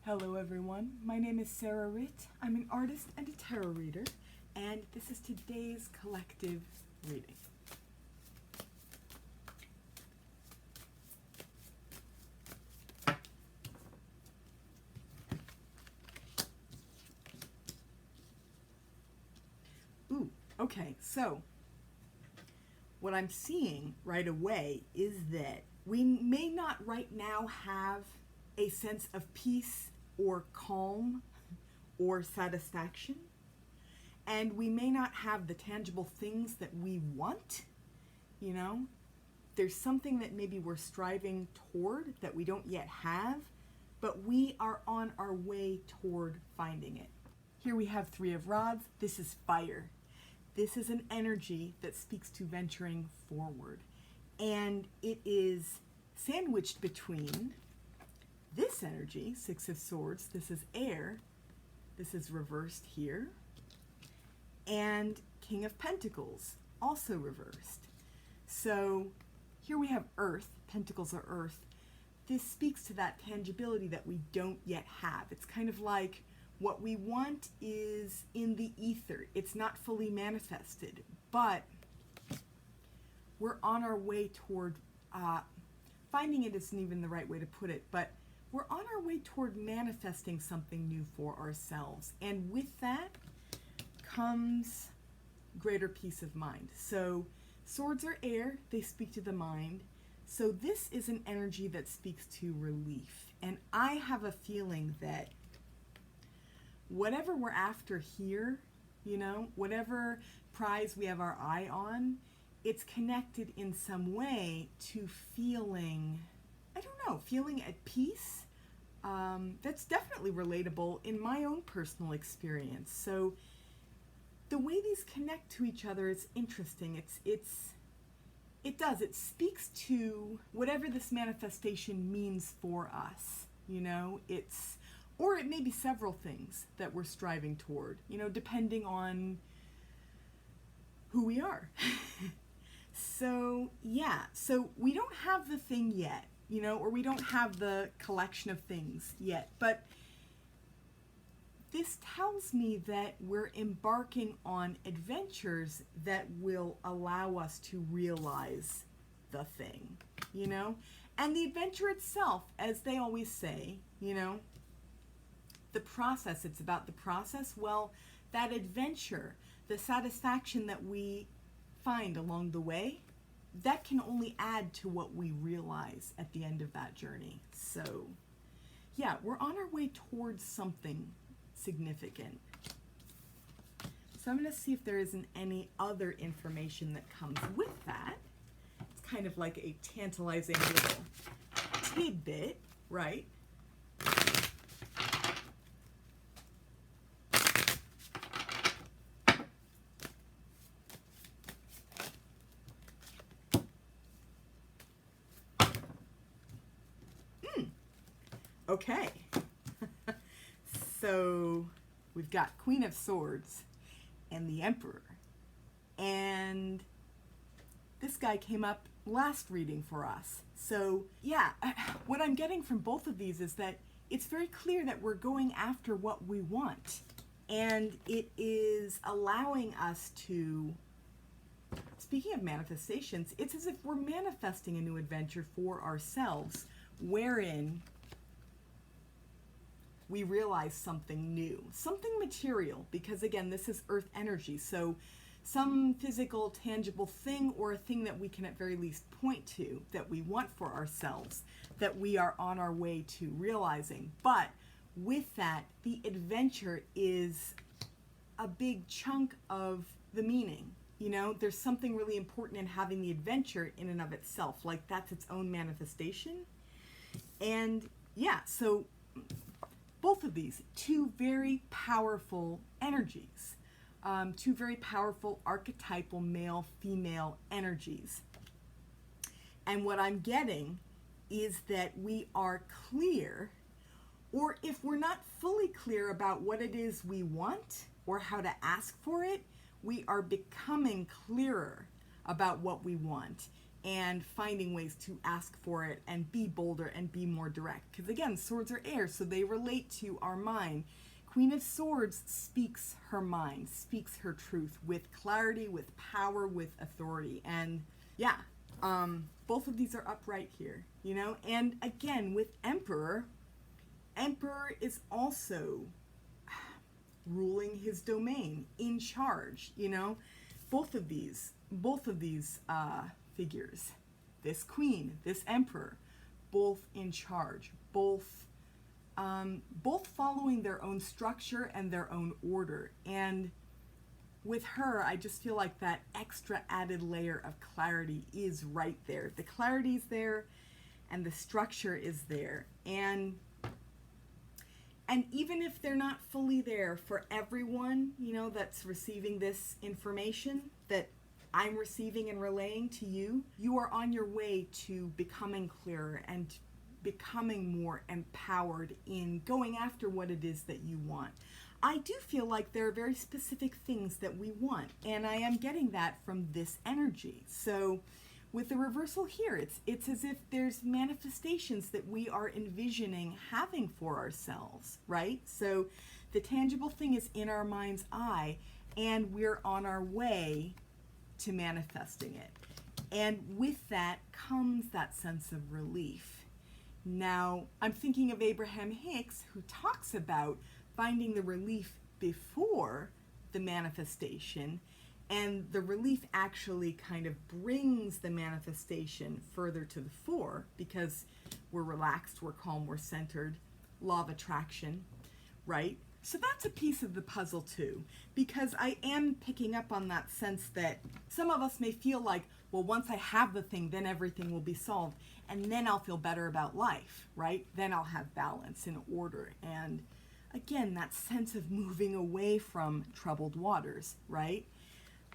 Hello everyone, my name is Sarah Ritt. I'm an artist and a tarot reader, and this is today's collective reading. Okay, so what I'm seeing right away is that we may not right now have a sense of peace or calm or satisfaction, and we may not have the tangible things that we want. There's something that maybe we're striving toward that we don't yet have, but we are on our way toward finding it. Here we have Three of Rods. This is fire. This is an energy that speaks to venturing forward, and it is sandwiched between this energy, Six of Swords. This is air. This is reversed here. And King of Pentacles, also reversed. So here we have Earth. Pentacles are Earth. This speaks to that tangibility that we don't yet have. It's kind of like what we want is in the ether. It's not fully manifested, but we're on our way toward finding it isn't even the right way to put it, but we're on our way toward manifesting something new for ourselves. And with that comes greater peace of mind. So swords are air, they speak to the mind. So this is an energy that speaks to relief. And I have a feeling that whatever we're after here, whatever prize we have our eye on, it's connected in some way to feeling at peace. That's definitely relatable in my own personal experience. So the way these connect to each other is interesting. It speaks to whatever this manifestation means for us. Or it may be several things that we're striving toward, depending on who we are. So we don't have the thing yet, or we don't have the collection of things yet, but this tells me that we're embarking on adventures that will allow us to realize the thing, and the adventure itself, as they always say, the process, it's about the process. Well, that adventure, the satisfaction that we find along the way, that can only add to what we realize at the end of that journey. So yeah, we're on our way towards something significant. So I'm going to see if there isn't any other information that comes with that. It's kind of like a tantalizing little tidbit, right? Okay, so we've got Queen of Swords and the Emperor, and this guy came up last reading for us. So yeah, what I'm getting from both of these is that it's very clear that we're going after what we want, and it is allowing us to, speaking of manifestations, it's as if we're manifesting a new adventure for ourselves, wherein we realize something new, something material, because again, this is earth energy. So some physical, tangible thing, or a thing that we can at very least point to that we want for ourselves, that we are on our way to realizing. But with that, the adventure is a big chunk of the meaning. There's something really important in having the adventure in and of itself, like that's its own manifestation. And yeah, so both of these, two very powerful energies, two very powerful archetypal male-female energies. And what I'm getting is that we are clear, or if we're not fully clear about what it is we want or how to ask for it, we are becoming clearer about what we want. and finding ways to ask for it and be bolder and be more direct. Because again, swords are air, so they relate to our mind. Queen of Swords speaks her mind, speaks her truth with clarity, with power, with authority. And yeah, both of these are upright here, you know? And again, with Emperor, Emperor is also ruling his domain, in charge, you know? Both of these figures, this queen, this emperor, both in charge, both following their own structure and their own order. And with her, I just feel like that extra added layer of clarity is right there. The clarity's there and the structure is there. And even if they're not fully there for everyone, you know, that's receiving this information that I'm receiving and relaying to you, you are on your way to becoming clearer and becoming more empowered in going after what it is that you want. I do feel like there are very specific things that we want, and I am getting that from this energy. So with the reversal here, it's as if there's manifestations that we are envisioning having for ourselves, right? So the tangible thing is in our mind's eye, and we're on our way to manifesting it. And with that comes that sense of relief. Now, I'm thinking of Abraham Hicks, who talks about finding the relief before the manifestation, and the relief actually kind of brings the manifestation further to the fore because we're relaxed, we're calm, we're centered, law of attraction, right? So that's a piece of the puzzle too, because I am picking up on that sense that some of us may feel like, well, once I have the thing, then everything will be solved, and then I'll feel better about life, right? Then I'll have balance and order. And again, that sense of moving away from troubled waters, right?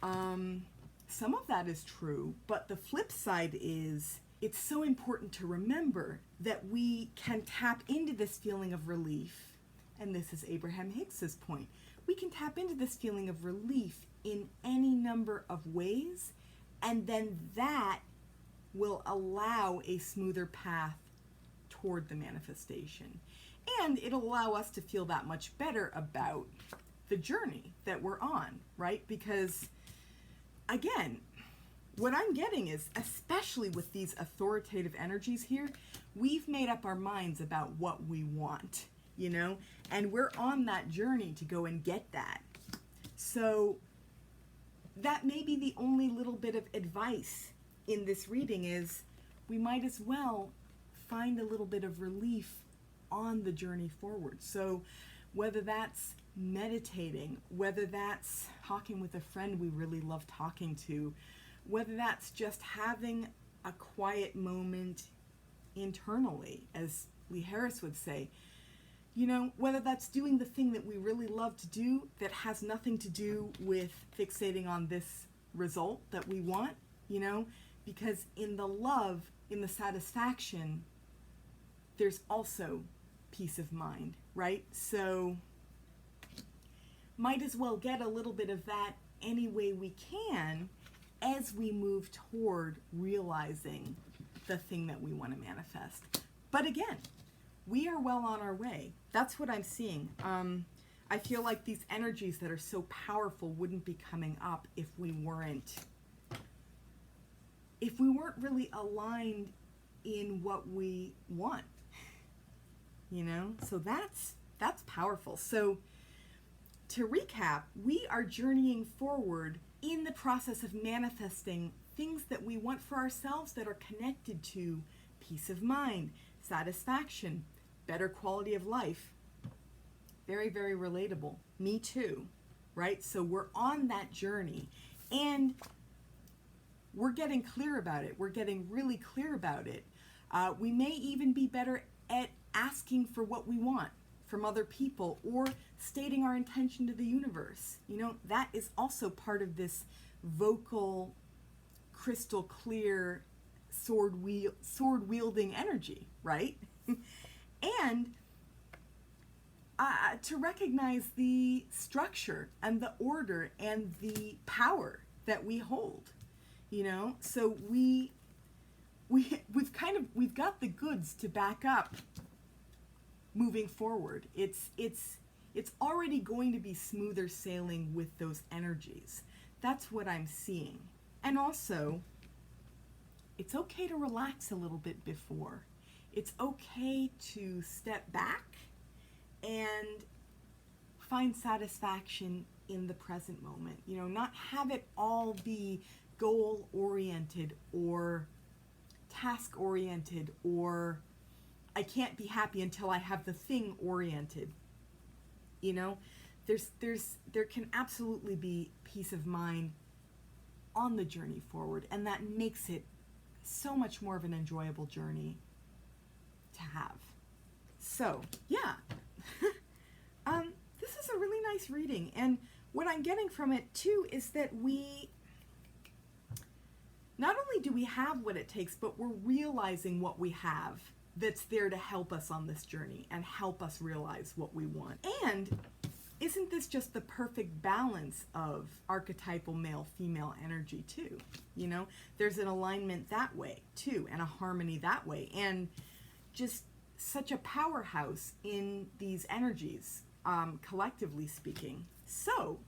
Some of that is true, but the flip side is it's so important to remember that we can tap into this feeling of relief. And this is Abraham Hicks's point. We can tap into this feeling of relief in any number of ways, and then that will allow a smoother path toward the manifestation. And it'll allow us to feel that much better about the journey that we're on, right? Because, again, what I'm getting is, especially with these authoritative energies here, we've made up our minds about what we want, you know? And we're on that journey to go and get that. So that may be the only little bit of advice in this reading is we might as well find a little bit of relief on the journey forward. So whether that's meditating, whether that's talking with a friend we really love talking to, whether that's just having a quiet moment internally, as Lee Harris would say, you know, whether that's doing the thing that we really love to do that has nothing to do with fixating on this result that we want, you know, because in the love, in the satisfaction, there's also peace of mind, right? So might as well get a little bit of that any way we can as we move toward realizing the thing that we want to manifest. But again, we are well on our way. That's what I'm seeing. I feel like these energies that are so powerful wouldn't be coming up if we weren't really aligned in what we want, you know? So that's powerful. So to recap, we are journeying forward in the process of manifesting things that we want for ourselves that are connected to peace of mind, satisfaction, better quality of life. Very, very relatable. Me too, right? So we're on that journey and we're getting clear about it. We're getting really clear about it. We may even be better at asking for what we want from other people or stating our intention to the universe. You know, that is also part of this vocal, crystal clear, sword wielding energy, right? And to recognize the structure and the order and the power that we hold, you know? So we we've got the goods to back up moving forward. It's already going to be smoother sailing with those energies. That's what I'm seeing. And also, it's okay to relax a little bit before. It's okay to step back and find satisfaction in the present moment. You know, not have it all be goal-oriented or task-oriented or I can't be happy until I have the thing oriented. You know, there can absolutely be peace of mind on the journey forward, and that makes it so much more of an enjoyable journey to have. So, yeah. This is a really nice reading, and what I'm getting from it too is that we not only do we have what it takes, but we're realizing what we have that's there to help us on this journey and help us realize what we want. And isn't this just the perfect balance of archetypal male-female energy too? You know, there's an alignment that way too, and a harmony that way, and just such a powerhouse in these energies, collectively speaking. So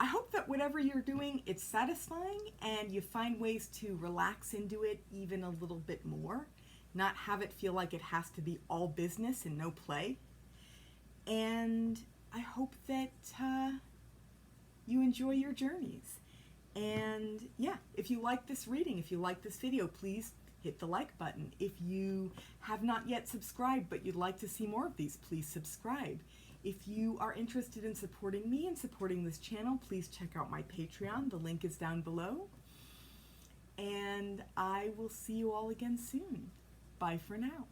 I hope that whatever you're doing, it's satisfying and you find ways to relax into it even a little bit more, not have it feel like it has to be all business and no play. And I hope that you enjoy your journeys. And yeah, if you like this reading, if you like this video, please hit the like button. If you have not yet subscribed but you'd like to see more of these, please subscribe. If you are interested in supporting me and supporting this channel, please check out my Patreon. The link is down below. And I will see you all again soon. Bye for now.